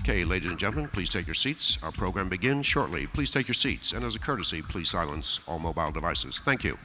Okay, ladies and gentlemen, please take your seats. Our program begins shortly. Please take your seats, and as a courtesy, please silence all mobile devices. Thank you.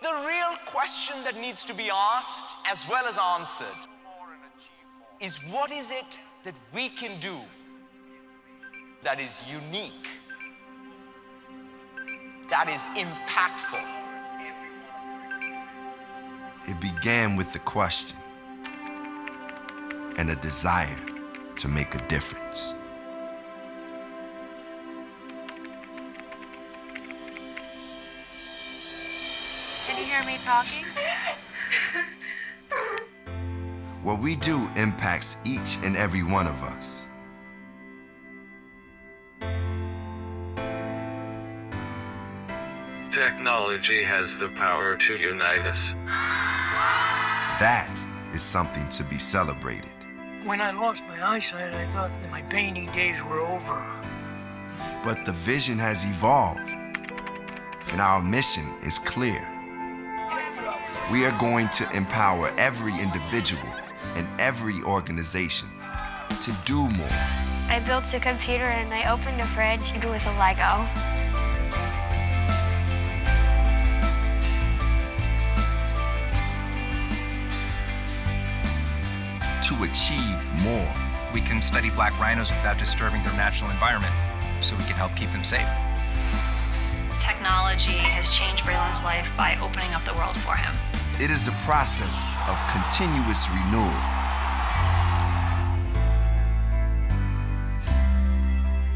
The real question that needs to be asked as well as answered is, what is it that we can do that is unique, that is impactful? It began with the question and a desire to make a difference. Can you hear me talking? What we do impacts each and every one of us. Technology has the power to unite us. That is something to be celebrated. When I lost my eyesight, I thought that my painting days were over. But the vision has evolved, and our mission is clear. We are going to empower every individual and every organization to do more. I built a computer and I opened a fridge with a Lego. To achieve more. We can study black rhinos without disturbing their natural environment, so we can help keep them safe. Technology has changed Braylon's life by opening up the world for him. It is a process of continuous renewal.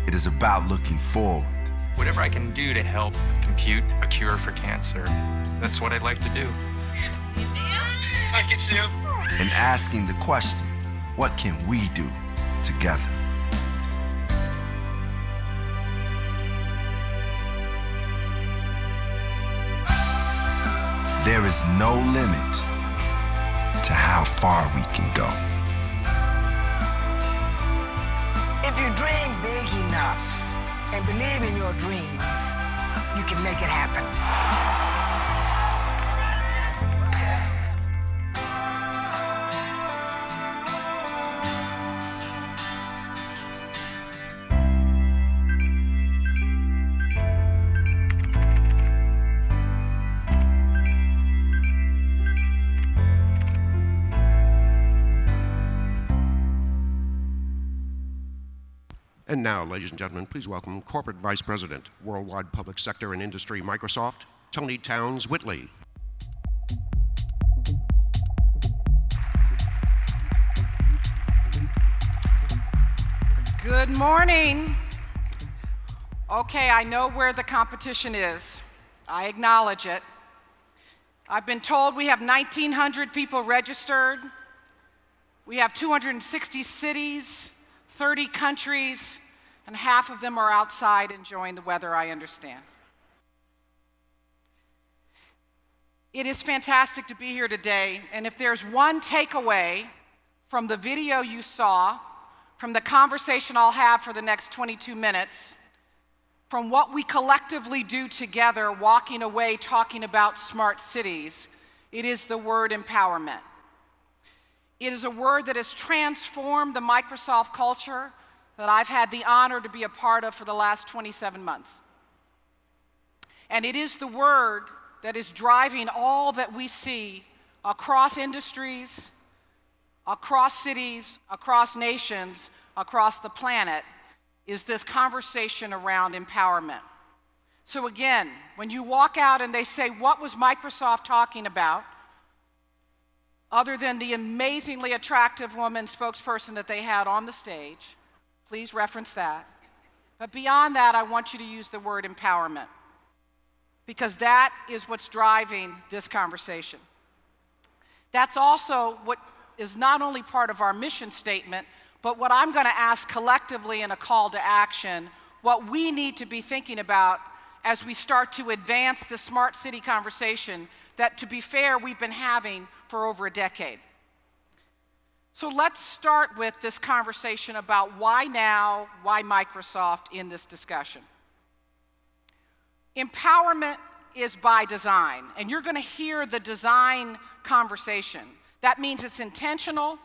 It is about looking forward. Whatever I can do to help compute a cure for cancer, that's what I'd like to do. I can see him. And asking the question, what can we do together? There is no limit to how far we can go. If you dream big enough, and believe in your dreams, you can make it happen. And now, ladies and gentlemen, please welcome Corporate Vice President, Worldwide Public Sector and Industry, Microsoft, Toni Townes-Whitley. Good morning. Okay, I know where the competition is. I acknowledge it. I've been told we have 1,900 people registered. We have 260 cities, 30 countries, and half of them are outside enjoying the weather, I understand. It is fantastic to be here today, and if there's one takeaway from the video you saw, from the conversation I'll have for the next 22 minutes, from what we collectively do together, walking away talking about smart cities, it is the word empowerment. It is a word that has transformed the Microsoft culture that I've had the honor to be a part of for the last 27 months. And it is the word that is driving all that we see across industries, across cities, across nations, across the planet, is this conversation around empowerment. So again, when you walk out and they say, what was Microsoft talking about? Other than the amazingly attractive woman spokesperson that they had on the stage, please reference that. But beyond that, I want you to use the word empowerment, because that is what's driving this conversation. That's also what is not only part of our mission statement, but what I'm going to ask collectively in a call to action, what we need to be thinking about as we start to advance the smart city conversation that, to be fair, we've been having for over a decade. So let's start with this conversation about why now, why Microsoft in this discussion. Empowerment is by design, and you're going to hear the design conversation. That means it's intentional,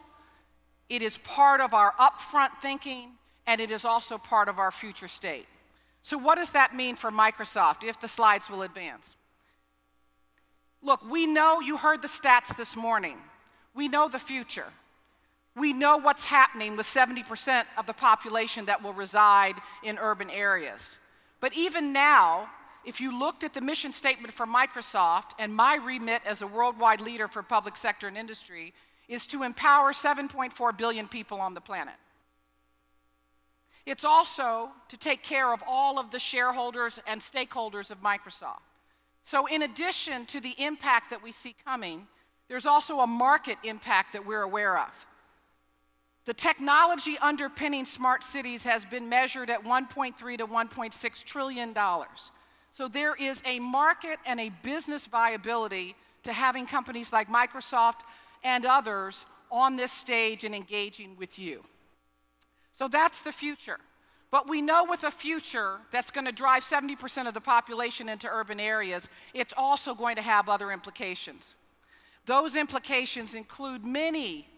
it is part of our upfront thinking, and it is also part of our future state. So what does that mean for Microsoft, if the slides will advance? Look, we know, you heard the stats this morning. We know the future. We know what's happening with 70% of the population that will reside in urban areas. But even now, if you looked at the mission statement for Microsoft, and my remit as a worldwide leader for public sector and industry is to empower 7.4 billion people on the planet. It's also to take care of all of the shareholders and stakeholders of Microsoft. So in addition to the impact that we see coming, there's also a market impact that we're aware of. The technology underpinning smart cities has been measured at $1.3 to $1.6 trillion. So there is a market and a business viability to having companies like Microsoft and others on this stage and engaging with you. So that's the future. But we know with a future that's going to drive 70% of the population into urban areas, it's also going to have other implications. Those implications include many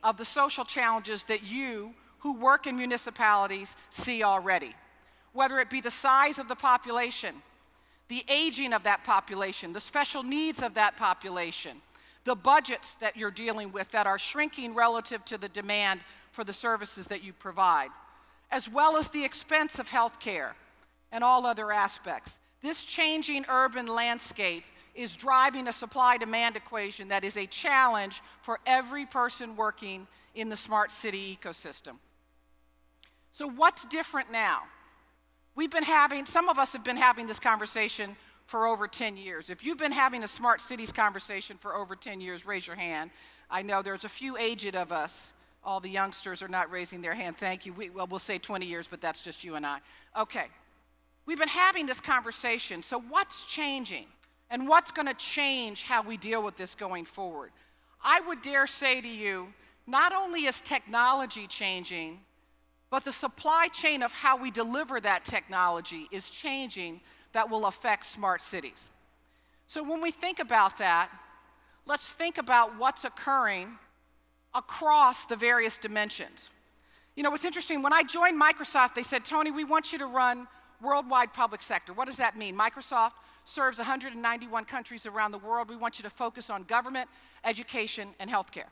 of the social challenges that you who work in municipalities see already. Whether it be the size of the population, the aging of that population, the special needs of that population, the budgets that you're dealing with that are shrinking relative to the demand for the services that you provide, as well as the expense of healthcare and all other aspects. This changing urban landscape is driving a supply-demand equation that is a challenge for every person working in the smart city ecosystem. So what's different now? Some of us have been having this conversation for over 10 years. If you've been having a smart cities conversation for over 10 years, raise your hand. I know there's a few aged of us. All the youngsters are not raising their hand. Thank you. We'll say 20 years, but that's just you and I. Okay. We've been having this conversation. So what's changing? And what's going to change how we deal with this going forward? I would dare say to you, not only is technology changing, But the supply chain of how we deliver that technology is changing that will affect smart cities. So when we think about that, let's think about what's occurring across the various dimensions. You know, what's interesting, when I joined Microsoft, they said, Toni, we want you to run worldwide public sector. What does that mean? Microsoft serves 191 countries around the world. We want you to focus on government, education, and healthcare.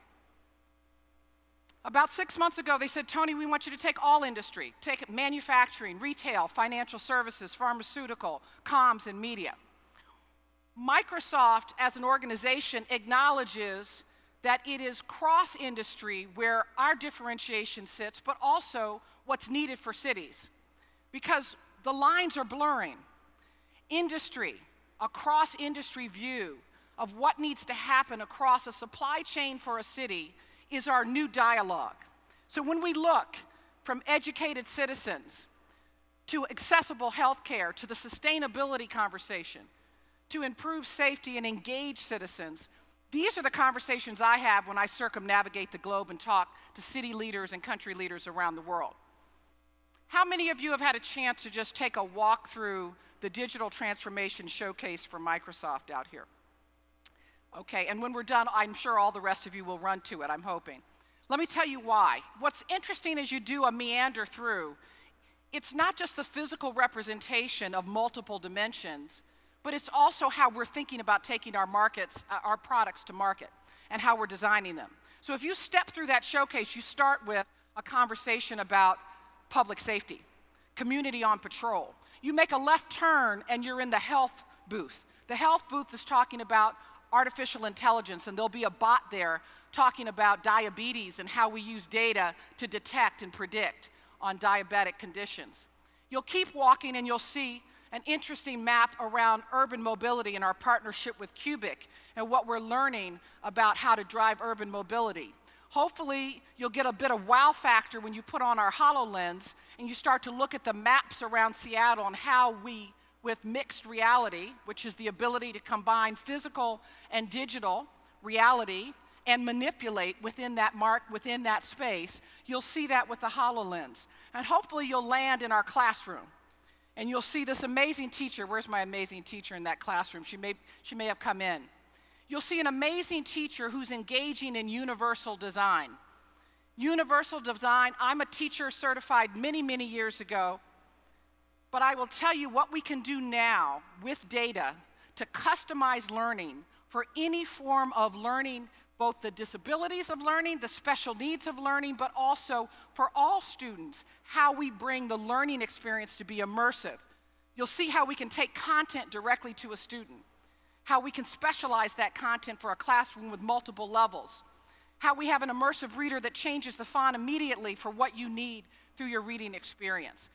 About 6 months ago, they said, Toni, we want you to take all industry, take manufacturing, retail, financial services, pharmaceutical, comms, and media. Microsoft, as an organization, acknowledges that it is cross-industry where our differentiation sits, but also what's needed for cities. Because the lines are blurring. Industry, a cross-industry view of what needs to happen across a supply chain for a city is our new dialogue. So when we look from educated citizens to accessible healthcare, to the sustainability conversation, to improve safety and engage citizens, these are the conversations I have when I circumnavigate the globe and talk to city leaders and country leaders around the world. How many of you have had a chance to just take a walk through the digital transformation showcase for Microsoft out here? Okay, and when we're done, I'm sure all the rest of you will run to it, I'm hoping. Let me tell you why. What's interesting as you do a meander through, it's not just the physical representation of multiple dimensions, but it's also how we're thinking about taking our products to market and how we're designing them. So if you step through that showcase, you start with a conversation about public safety, community on patrol. You make a left turn and you're in the health booth. The health booth is talking about artificial intelligence, and there'll be a bot there talking about diabetes and how we use data to detect and predict on diabetic conditions. You'll keep walking and you'll see an interesting map around urban mobility and our partnership with Cubic and what we're learning about how to drive urban mobility. Hopefully, you'll get a bit of wow factor when you put on our HoloLens and you start to look at the maps around Seattle and how we, with mixed reality, which is the ability to combine physical and digital reality and manipulate within that space, you'll see that with the HoloLens. And hopefully you'll land in our classroom. And you'll see this amazing teacher. Where's my amazing teacher in that classroom? She may have come in. You'll see an amazing teacher who's engaging in universal design. Universal design, I'm a teacher certified many, many years ago, but I will tell you what we can do now with data to customize learning for any form of learning, both the disabilities of learning, the special needs of learning, but also for all students, how we bring the learning experience to be immersive. You'll see how we can take content directly to a student, how we can specialize that content for a classroom with multiple levels, how we have an immersive reader that changes the font immediately for what you need through your reading experience.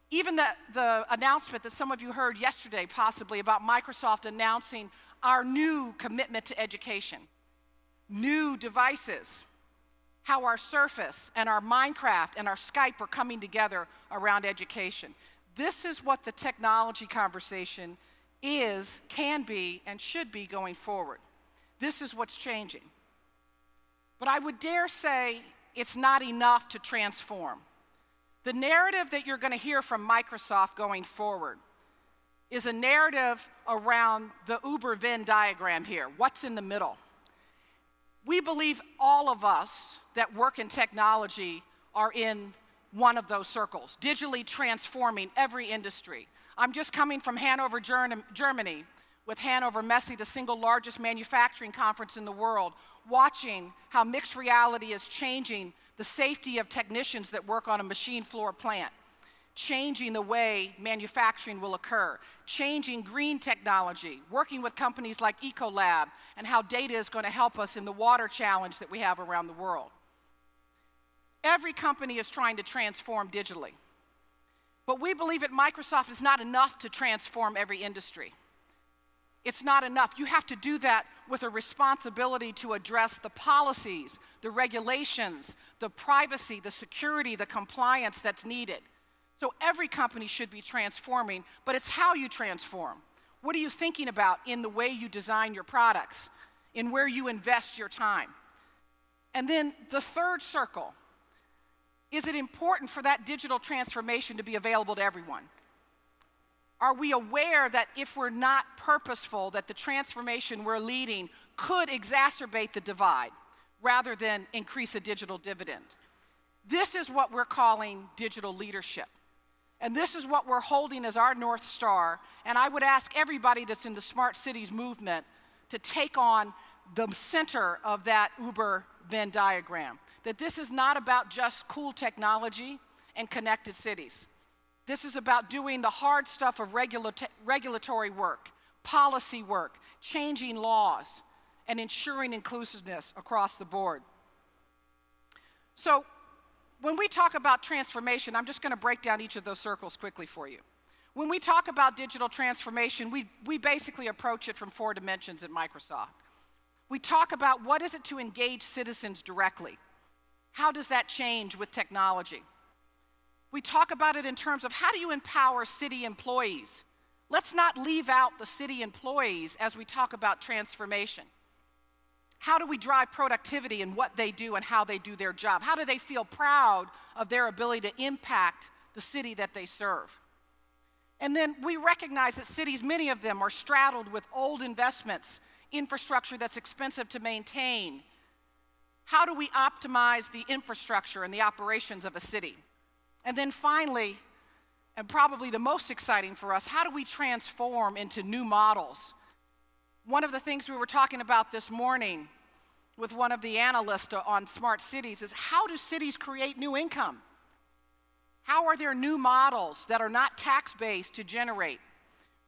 Even the announcement that some of you heard yesterday possibly about Microsoft announcing our new commitment to education. New devices, how our Surface and our Minecraft and our Skype are coming together around education. This is what the technology conversation is, can be, and should be going forward. This is what's changing. But I would dare say it's not enough to transform. The narrative that you're going to hear from Microsoft going forward is a narrative around the Uber Venn diagram here. What's in the middle? We believe all of us that work in technology are in one of those circles, digitally transforming every industry. I'm just coming from Hanover, Germany, with Hannover Messe, the single largest manufacturing conference in the world, watching how mixed reality is changing the safety of technicians that work on a machine floor plant, changing the way manufacturing will occur, changing green technology, working with companies like Ecolab, and how data is going to help us in the water challenge that we have around the world. Every company is trying to transform digitally. But we believe at Microsoft it's not enough to transform every industry. It's not enough. You have to do that with a responsibility to address the policies, the regulations, the privacy, the security, the compliance that's needed. So every company should be transforming, but it's how you transform. What are you thinking about in the way you design your products, in where you invest your time? And then the third circle, is it important for that digital transformation to be available to everyone? Are we aware that if we're not purposeful, that the transformation we're leading could exacerbate the divide rather than increase a digital dividend? This is what we're calling digital leadership. And this is what we're holding as our North Star. And I would ask everybody that's in the Smart Cities movement to take on the center of that Uber Venn diagram. That this is not about just cool technology and connected cities. This is about doing the hard stuff of regulatory work, policy work, changing laws, and ensuring inclusiveness across the board. So, when we talk about transformation, I'm just going to break down each of those circles quickly for you. When we talk about digital transformation, we basically approach it from 4 dimensions at Microsoft. We talk about what is it to engage citizens directly? How does that change with technology? We talk about it in terms of how do you empower city employees? Let's not leave out the city employees as we talk about transformation. How do we drive productivity in what they do and how they do their job? How do they feel proud of their ability to impact the city that they serve? And then we recognize that cities, many of them, are straddled with old investments, infrastructure that's expensive to maintain. How do we optimize the infrastructure and the operations of a city? And then finally, and probably the most exciting for us, how do we transform into new models? One of the things we were talking about this morning with one of the analysts on smart cities is how do cities create new income? How are there new models that are not tax-based to generate?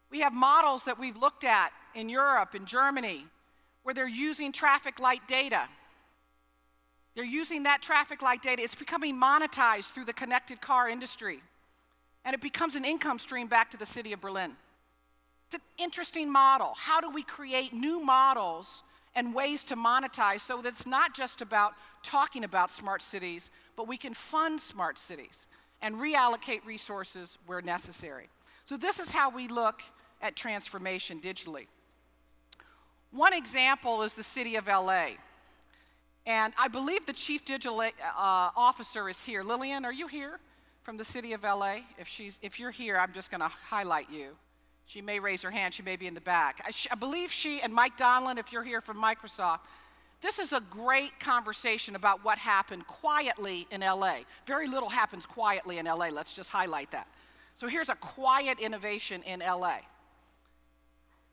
We have models that we've looked at in Europe, in Germany, where they're using traffic light data. They're using that traffic light data. It's becoming monetized through the connected car industry. And it becomes an income stream back to the city of Berlin. It's an interesting model. How do we create new models and ways to monetize so that it's not just about talking about smart cities, but we can fund smart cities and reallocate resources where necessary. So this is how we look at transformation digitally. One example is the city of LA. And I believe the chief digital officer is here. Lillian, are you here from the city of LA? If you're here, I'm just going to highlight you. She may raise her hand. She may be in the back. I believe she and Mike Donlan, if you're here from Microsoft, this is a great conversation about what happened quietly in LA. Very little happens quietly in LA. Let's just highlight that. So here's a quiet innovation in LA.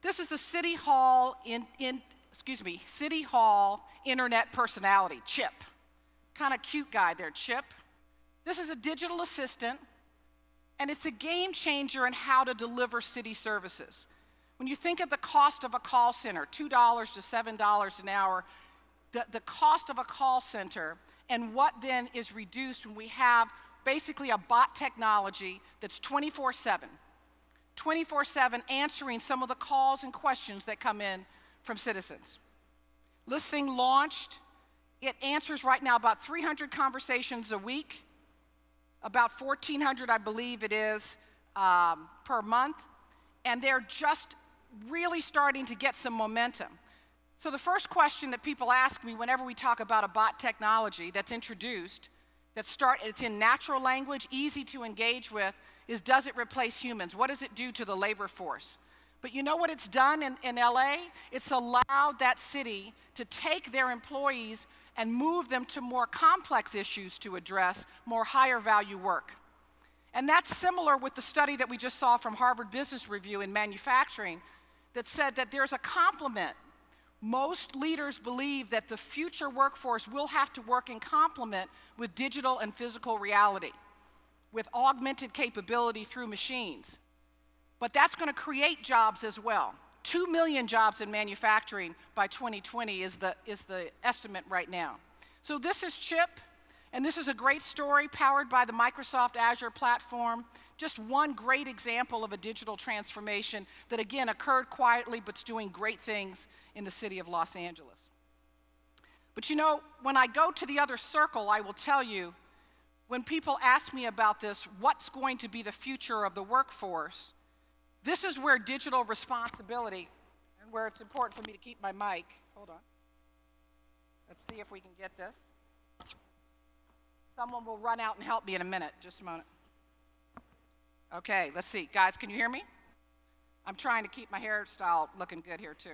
This is the City Hall City Hall Internet Personality, Chip. Kind of cute guy there, Chip. This is a digital assistant, and it's a game changer in how to deliver city services. When you think of the cost of a call center, $2 to $7 an hour, the cost of a call center and what then is reduced when we have basically a bot technology that's 24/7. 24/7 answering some of the calls and questions that come in from citizens. This thing launched. It answers right now about 300 conversations a week, about 1,400, I believe it is, per month. And they're just really starting to get some momentum. So the first question that people ask me whenever we talk about a bot technology that's introduced, it's in natural language, easy to engage with, is does it replace humans? What does it do to the labor force? But you know what it's done in LA? It's allowed that city to take their employees and move them to more complex issues to address, more higher value work. And that's similar with the study that we just saw from Harvard Business Review in manufacturing that said that there's a complement. Most leaders believe that the future workforce will have to work in complement with digital and physical reality, with augmented capability through machines. But that's going to create jobs as well. 2 million jobs in manufacturing by 2020 is the estimate right now. So this is Chip, and this is a great story powered by the Microsoft Azure platform. Just one great example of a digital transformation that, again, occurred quietly but's doing great things in the city of Los Angeles. But you know, when I go to the other circle, I will tell you, when people ask me about this, what's going to be the future of the workforce, this is where digital responsibility, and where it's important for me to keep my mic. Hold on. Let's see if we can get this. Someone will run out and help me in a minute. Just a moment. Okay, let's see. Guys, can you hear me? I'm trying to keep my hairstyle looking good here, too.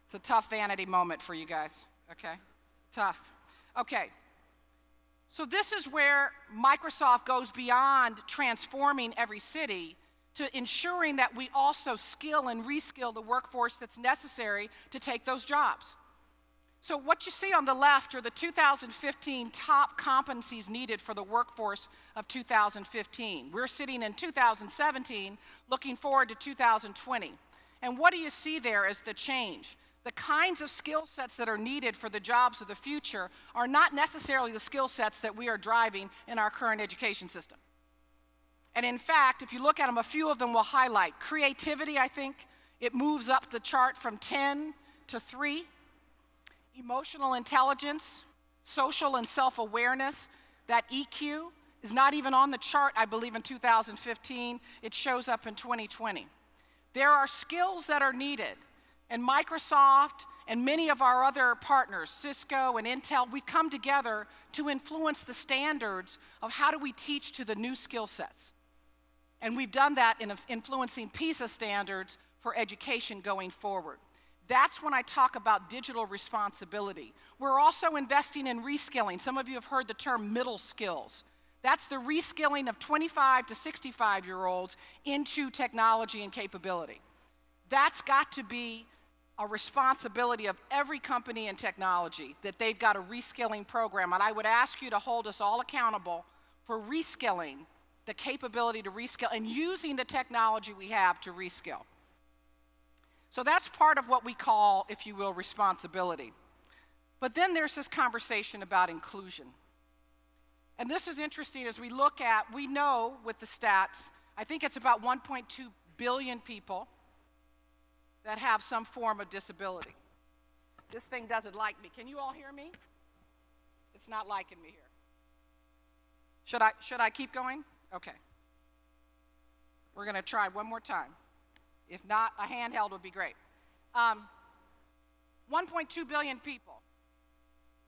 It's a tough vanity moment for you guys, okay? Tough. Okay. So this is where Microsoft goes beyond transforming every city to ensuring that we also skill and reskill the workforce that's necessary to take those jobs. So what you see on the left are the 2015 top competencies needed for the workforce of 2015. We're sitting in 2017, looking forward to 2020. And what do you see there is the change. The kinds of skill sets that are needed for the jobs of the future are not necessarily the skill sets that we are driving in our current education system. And in fact, if you look at them, a few of them will highlight. Creativity, I think, it moves up the chart from 10 to 3. Emotional intelligence, social and self-awareness, that EQ is not even on the chart, I believe, in 2015. It shows up in 2020. There are skills that are needed, and Microsoft and many of our other partners, Cisco and Intel, we've come together to influence the standards of how do we teach to the new skill sets. And we've done that in influencing PISA standards for education going forward. That's when I talk about digital responsibility. We're also investing in reskilling. Some of you have heard the term middle skills. That's the reskilling of 25 to 65-year-olds into technology and capability. That's got to be a responsibility of every company in technology, that they've got a reskilling program. And I would ask you to hold us all accountable for reskilling, the capability to reskill, and using the technology we have to reskill. So that's part of what we call, if you will, responsibility. But then there's this conversation about inclusion. And this is interesting as we look at, we know with the stats, I think it's about 1.2 billion people that have some form of disability. This thing doesn't like me. Can you all hear me? It's not liking me here. Should I keep going? Okay. We're going to try one more time. If not, a handheld would be great. 1.2 billion people.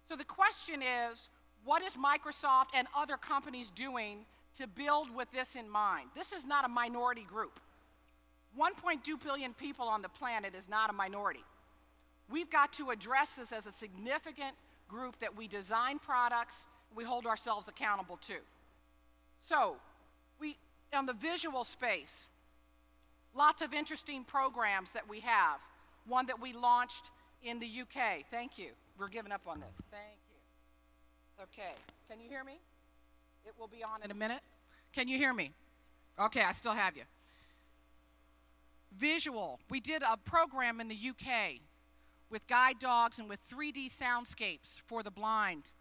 So the question is, what is Microsoft and other companies doing to build with this in mind? This is not a minority group. 1.2 billion people on the planet is not a minority. We've got to address this as a significant group that we design products, we hold ourselves accountable to. So, on the visual space, lots of interesting programs that we have. One that we launched in the UK. Thank you. We're giving up on this. Thank you. It's okay. Can you hear me? It will be on in a minute. Can you hear me? Okay, I still have you. Visual. We did a program in the UK with guide dogs and with 3D soundscapes for the blind.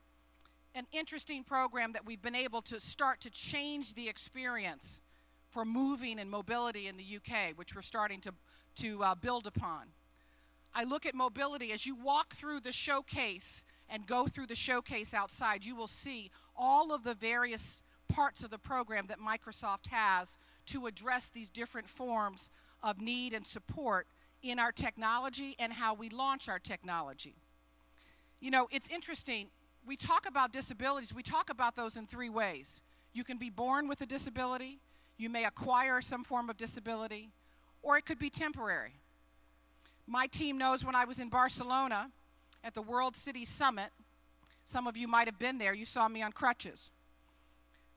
An interesting program that we've been able to start to change the experience for moving and mobility in the UK, which we're starting to build upon. I look at mobility. As you walk through the showcase and go through the showcase outside, you will see all of the various parts of the program that Microsoft has to address these different forms of need and support in our technology and how we launch our technology. You know, it's interesting. We talk about disabilities. We talk about those in 3 ways. You can be born with a disability, you may acquire some form of disability, or it could be temporary. My team knows when I was in Barcelona at the World City Summit, some of you might have been there, you saw me on crutches.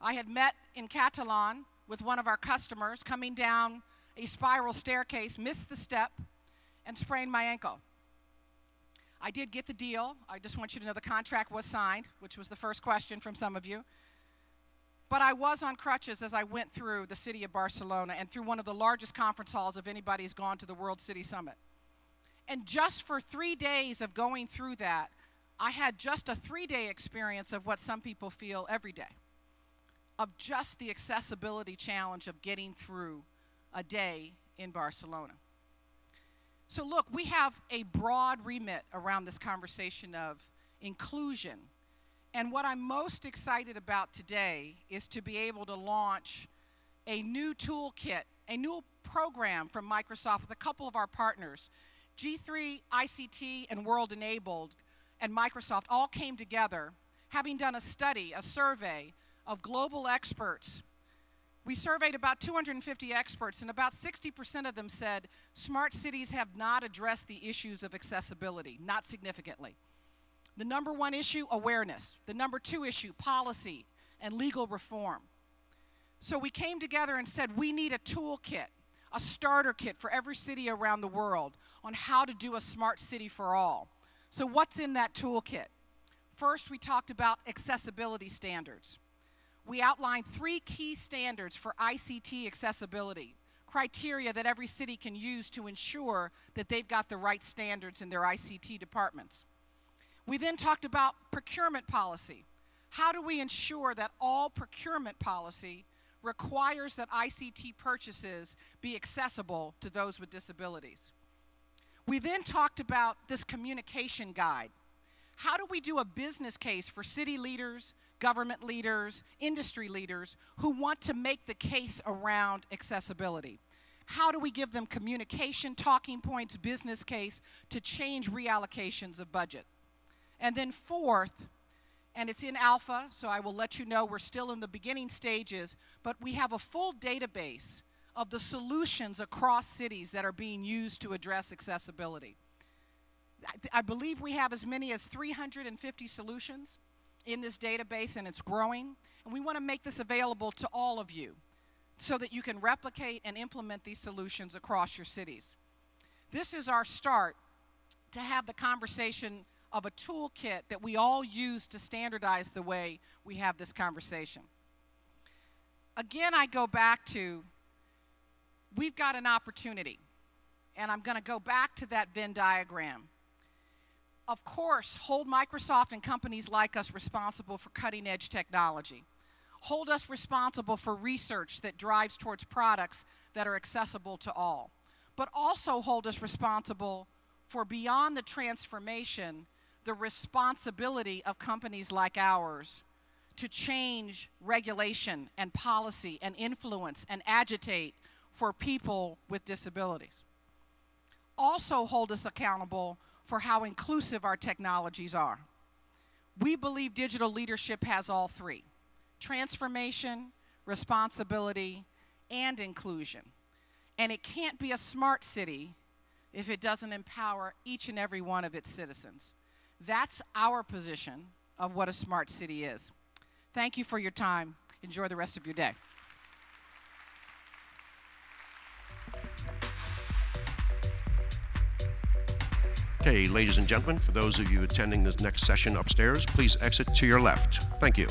I had met in Catalan with one of our customers coming down a spiral staircase, missed the step, and sprained my ankle. I did get the deal. I just want you to know the contract was signed, which was the first question from some of you. But I was on crutches as I went through the city of Barcelona and through one of the largest conference halls of anybody who's gone to the World City Summit. And just for 3 days of going through that, I had just a 3-day experience of what some people feel every day, of just the accessibility challenge of getting through a day in Barcelona. So look, we have a broad remit around this conversation of inclusion. And what I'm most excited about today is to be able to launch a new toolkit, a new program from Microsoft with a couple of our partners. G3, ICT, and World Enabled and Microsoft all came together, having done a study, a survey of global experts. We surveyed about 250 experts, and about 60% of them said smart cities have not addressed the issues of accessibility, not significantly. The number one issue, awareness. The number two issue, policy and legal reform. So we came together and said we need a toolkit, a starter kit for every city around the world on how to do a smart city for all. So what's in that toolkit? First, we talked about accessibility standards. We outlined 3 key standards for ICT accessibility, criteria that every city can use to ensure that they've got the right standards in their ICT departments. We then talked about procurement policy. How do we ensure that all procurement policy requires that ICT purchases be accessible to those with disabilities? We then talked about this communication guide. How do we do a business case for city leaders, government leaders, industry leaders who want to make the case around accessibility? How do we give them communication, talking points, business case to change reallocations of budget? And then fourth, and it's in alpha, so I will let you know we're still in the beginning stages, but we have a full database of the solutions across cities that are being used to address accessibility. I believe we have as many as 350 solutions in this database, and it's growing. And we want to make this available to all of you so that you can replicate and implement these solutions across your cities. This is our start to have the conversation of a toolkit that we all use to standardize the way we have this conversation. Again, I go back to, we've got an opportunity, and I'm going to go back to that Venn diagram. Of course, hold Microsoft and companies like us responsible for cutting-edge technology. Hold us responsible for research that drives towards products that are accessible to all. But also hold us responsible for, beyond the transformation, the responsibility of companies like ours to change regulation and policy and influence and agitate for people with disabilities. Also hold us accountable for how inclusive our technologies are. We believe digital leadership has all 3: transformation, responsibility, and inclusion. And it can't be a smart city if it doesn't empower each and every one of its citizens. That's our position of what a smart city is. Thank you for your time. Enjoy the rest of your day. Okay, ladies and gentlemen, for those of you attending this next session upstairs, please exit to your left. Thank you.